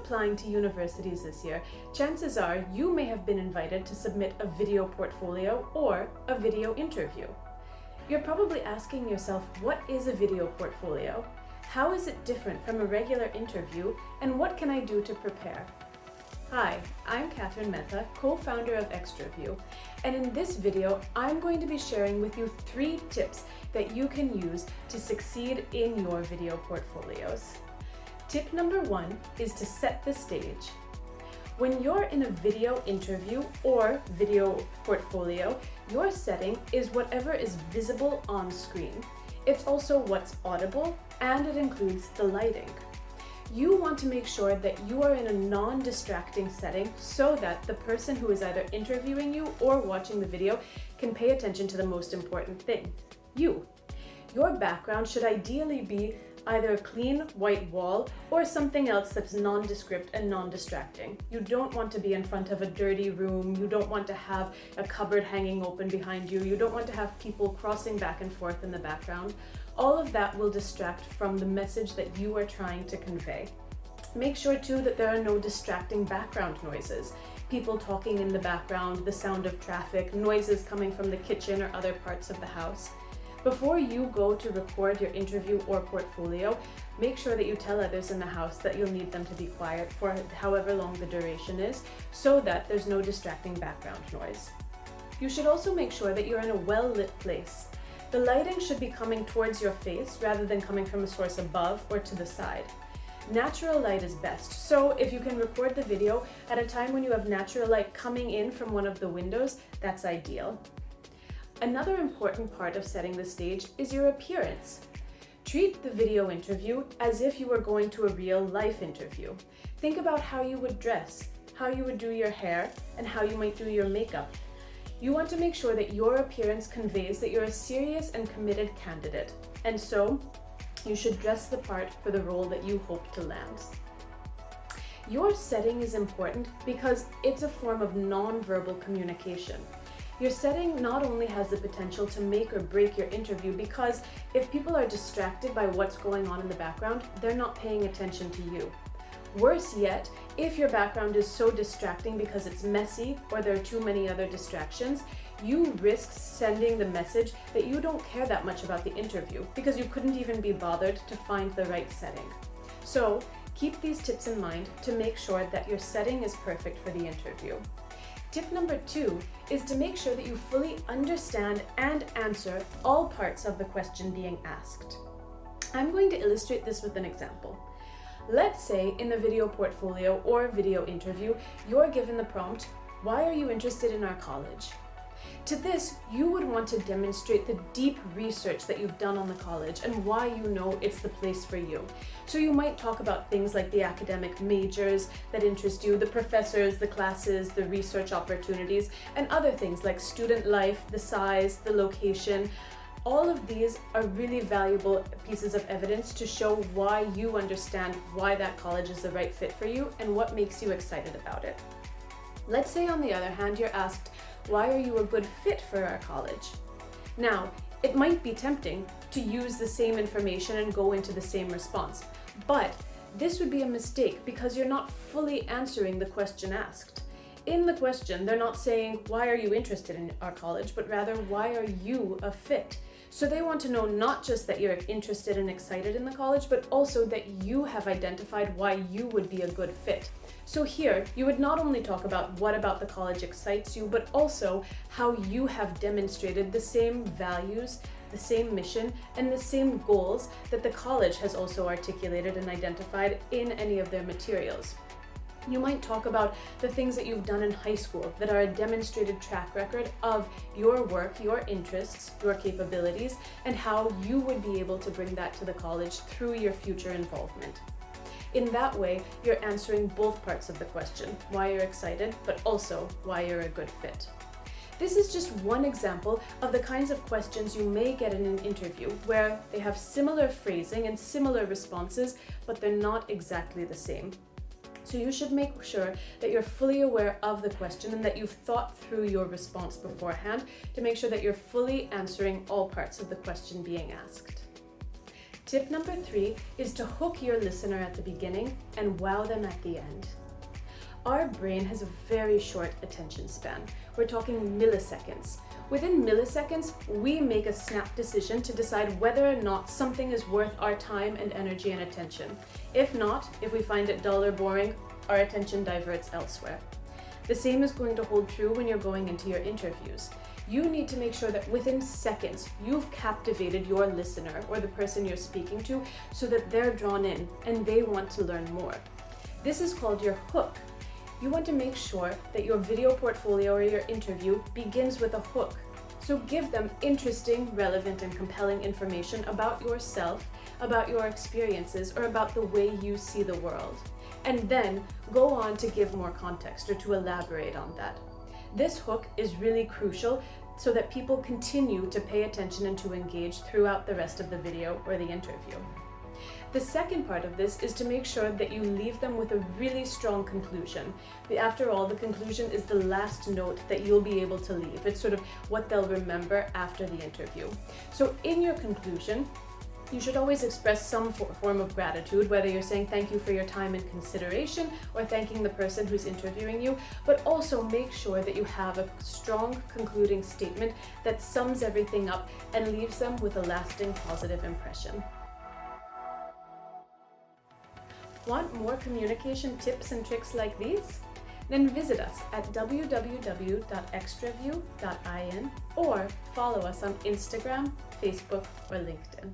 applying to universities this year, chances are you may have been invited to submit a video portfolio or a video interview. You're probably asking yourself, what is a video portfolio? How is it different from a regular interview, and what can I do to prepare? Hi, I'm Katherine Mehta, co-founder of Xtraview, and in this video, I'm going to be sharing with you 3 tips that you can use to succeed in your video portfolios. Tip number 1 is to set the stage. When you're in a video interview or video portfolio, your setting is whatever is visible on screen. It's also what's audible, and it includes the lighting. You want to make sure that you are in a non-distracting setting so that the person who is either interviewing you or watching the video can pay attention to the most important thing, you. Your background should ideally be either a clean white wall or something else that's nondescript and non-distracting. You don't want to be in front of a dirty room. You don't want to have a cupboard hanging open behind you. You don't want to have people crossing back and forth in the background. All of that will distract from the message that you are trying to convey. Make sure too that there are no distracting background noises. People talking in the background, the sound of traffic, noises coming from the kitchen or other parts of the house. Before you go to record your interview or portfolio, make sure that you tell others in the house that you'll need them to be quiet for however long the duration is, so that there's no distracting background noise. You should also make sure that you're in a well-lit place. The lighting should be coming towards your face rather than coming from a source above or to the side. Natural light is best, so if you can record the video at a time when you have natural light coming in from one of the windows, that's ideal. Another important part of setting the stage is your appearance. Treat the video interview as if you were going to a real-life interview. Think about how you would dress, how you would do your hair, and how you might do your makeup. You want to make sure that your appearance conveys that you're a serious and committed candidate, and so you should dress the part for the role that you hope to land. Your setting is important because it's a form of non-verbal communication. Your setting not only has the potential to make or break your interview, because if people are distracted by what's going on in the background, they're not paying attention to you. Worse yet, if your background is so distracting because it's messy or there are too many other distractions, you risk sending the message that you don't care that much about the interview because you couldn't even be bothered to find the right setting. So keep these tips in mind to make sure that your setting is perfect for the interview. Tip number 2 is to make sure that you fully understand and answer all parts of the question being asked. I'm going to illustrate this with an example. Let's say in the video portfolio or video interview, you're given the prompt, "Why are you interested in our college?" To this, you would want to demonstrate the deep research that you've done on the college and why you know it's the place for you. So you might talk about things like the academic majors that interest you, the professors, the classes, the research opportunities, and other things like student life, the size, the location. All of these are really valuable pieces of evidence to show why you understand why that college is the right fit for you and what makes you excited about it. Let's say, on the other hand, you're asked, "Why are you a good fit for our college?" Now, it might be tempting to use the same information and go into the same response, but this would be a mistake because you're not fully answering the question asked. In the question, they're not saying, "Why are you interested in our college?" but rather, "Why are you a fit?" So they want to know not just that you're interested and excited in the college, but also that you have identified why you would be a good fit. So here, you would not only talk about what about the college excites you, but also how you have demonstrated the same values, the same mission, and the same goals that the college has also articulated and identified in any of their materials. You might talk about the things that you've done in high school that are a demonstrated track record of your work, your interests, your capabilities, and how you would be able to bring that to the college through your future involvement. In that way, you're answering both parts of the question, why you're excited, but also why you're a good fit. This is just one example of the kinds of questions you may get in an interview where they have similar phrasing and similar responses, but they're not exactly the same. So you should make sure that you're fully aware of the question and that you've thought through your response beforehand to make sure that you're fully answering all parts of the question being asked. Tip number 3 is to hook your listener at the beginning and wow them at the end. Our brain has a very short attention span. We're talking milliseconds. Within milliseconds, we make a snap decision to decide whether or not something is worth our time and energy and attention. If not, if we find it dull or boring, our attention diverts elsewhere. The same is going to hold true when you're going into your interviews. You need to make sure that within seconds, you've captivated your listener or the person you're speaking to so that they're drawn in and they want to learn more. This is called your hook. You want to make sure that your video portfolio or your interview begins with a hook. So give them interesting, relevant, and compelling information about yourself, about your experiences, or about the way you see the world. And then go on to give more context or to elaborate on that. This hook is really crucial so that people continue to pay attention and to engage throughout the rest of the video or the interview. The second part of this is to make sure that you leave them with a really strong conclusion. After all, the conclusion is the last note that you'll be able to leave. It's sort of what they'll remember after the interview. So in your conclusion, you should always express some form of gratitude, whether you're saying thank you for your time and consideration or thanking the person who's interviewing you, but also make sure that you have a strong concluding statement that sums everything up and leaves them with a lasting positive impression. Want more communication tips and tricks like these? Then visit us at www.xtraview.in or follow us on Instagram, Facebook, or LinkedIn.